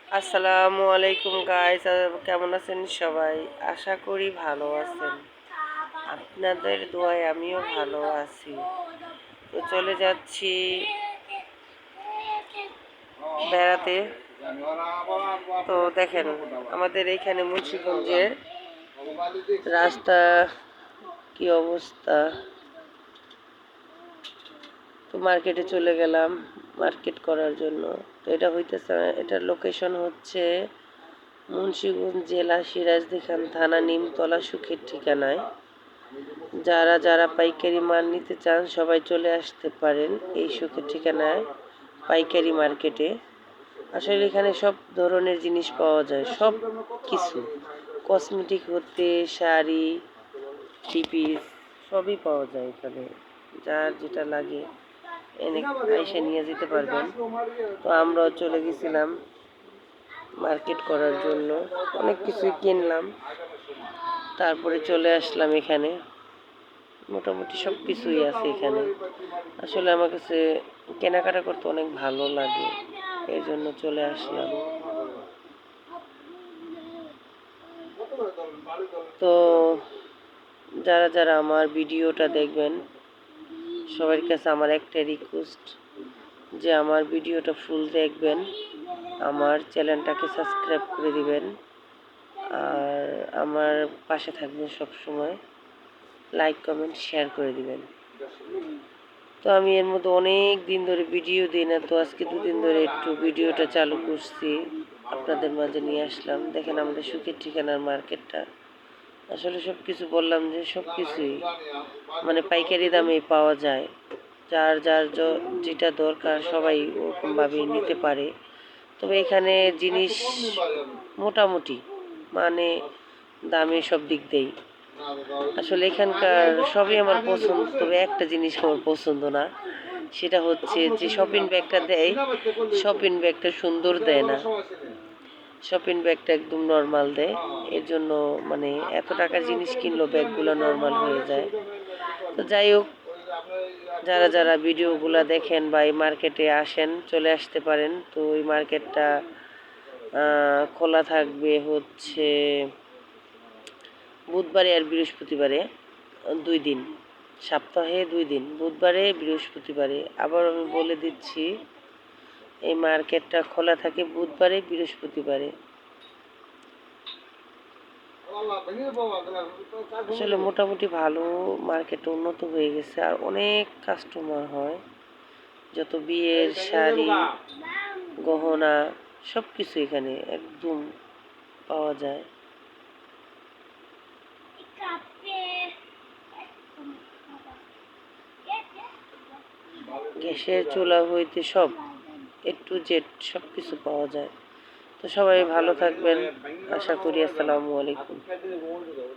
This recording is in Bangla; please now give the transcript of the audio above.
আসসালামু আলাইকুম গাইস, কেমন আছেন সবাই? আশা করি ভালো আছেন। আপনাদের দোয়ায় আমিও ভালো আছি। তো চলে যাচ্ছি বেড়াতে। তো দেখেন আমাদের এইখানে মুন্সিগঞ্জের রাস্তা কি অবস্থা। তো মার্কেটে চলে গেলাম মার্কেট করার জন্য। তো এটার লোকেশন হচ্ছে মুন্সিগঞ্জ জেলা সিরাজদি খান থানা নিমতলা সুখের ঠিকানায়। যারা যারা পাইকারি মাল নিতে চান সবাই চলে আসতে পারেন এই সুখের ঠিকানায় পাইকারি মার্কেটে। আসলে এখানে সব ধরনের জিনিস পাওয়া যায়, সব কিছু কসমেটিক হতে শাড়ি টিপিস সবই পাওয়া যায় এখানে। যার যেটা লাগে এনে এসে নিয়ে যেতে পারবেন। তো আমরাও চলে গেছিলাম মার্কেট করার জন্য, অনেক কিছুই কিনলাম, তারপরে চলে আসলাম এখানে। মোটামুটি সব কিছুই আছে এখানে। আসলে আমার কাছে কেনাকাটা করতে অনেক ভালো লাগে, এই জন্য চলে আসলাম। তো যারা যারা আমার ভিডিওটা দেখবেন সবার কাছে আমার একটা রিকোয়েস্ট যে আমার ভিডিওটা ফুল দেখবেন, আমার চ্যানেলটাকে সাবস্ক্রাইব করে দিবেন, আর আমার পাশে থাকবেন সব সময়, লাইক কমেন্ট শেয়ার করে দিবেন। তো আমি এর মধ্যে অনেক দিন ধরে ভিডিও দিই না, তো আজকে দুদিন ধরে একটু ভিডিওটা চালু করছি, আপনাদের মাঝে নিয়ে আসলাম। দেখেন আমাদের সুখের ঠিকানার মার্কেটটা। আসলে সব কিছু বললাম যে সব কিছুই মানে পাইকারি দামে পাওয়া যায়। যার যার যেটা দরকার সবাই ওরকমভাবেই নিতে পারে। তবে এখানে জিনিস মোটামুটি মানে দামে সব দিক দিয়েই আসলে এখানকার সবই আমার পছন্দ। তবে একটা জিনিস আমার পছন্দ না, সেটা হচ্ছে যে শপিং ব্যাগটা দেয়, শপিং ব্যাগটা সুন্দর দেয় না, শপিং ব্যাগটা একদম নর্মাল দেয়। এর জন্য মানে এত টাকার জিনিস কিনলেও ব্যাগগুলো নর্মাল হয়ে যায়। তো যাই হোক, যারা যারা ভিডিওগুলো দেখেন বা এই মার্কেটে আসেন চলে আসতে পারেন। তো ওই মার্কেটটা খোলা থাকবে হচ্ছে বুধবারে আর বৃহস্পতিবারে, 2 দিন, সপ্তাহে 2 দিন, বুধবারে বৃহস্পতিবারে। আবার আমি বলে দিচ্ছি এই মার্কেটটা খোলা থাকে বুধবারে বৃহস্পতিবারে। আসলে মোটামুটি ভালো মার্কেট উন্নত হয়ে গেছে, আর অনেক কাস্টমার হয়। যত বিয়ের শাড়ি গহনা সব কিছু এখানে একদম পাওয়া যায়। গ্যাসের চুলা হইতে সব A to Z সব কিছু পাওয়া যায়। তো সবাই ভালো থাকবেন আশা করি। আসসালামু আলাইকুম।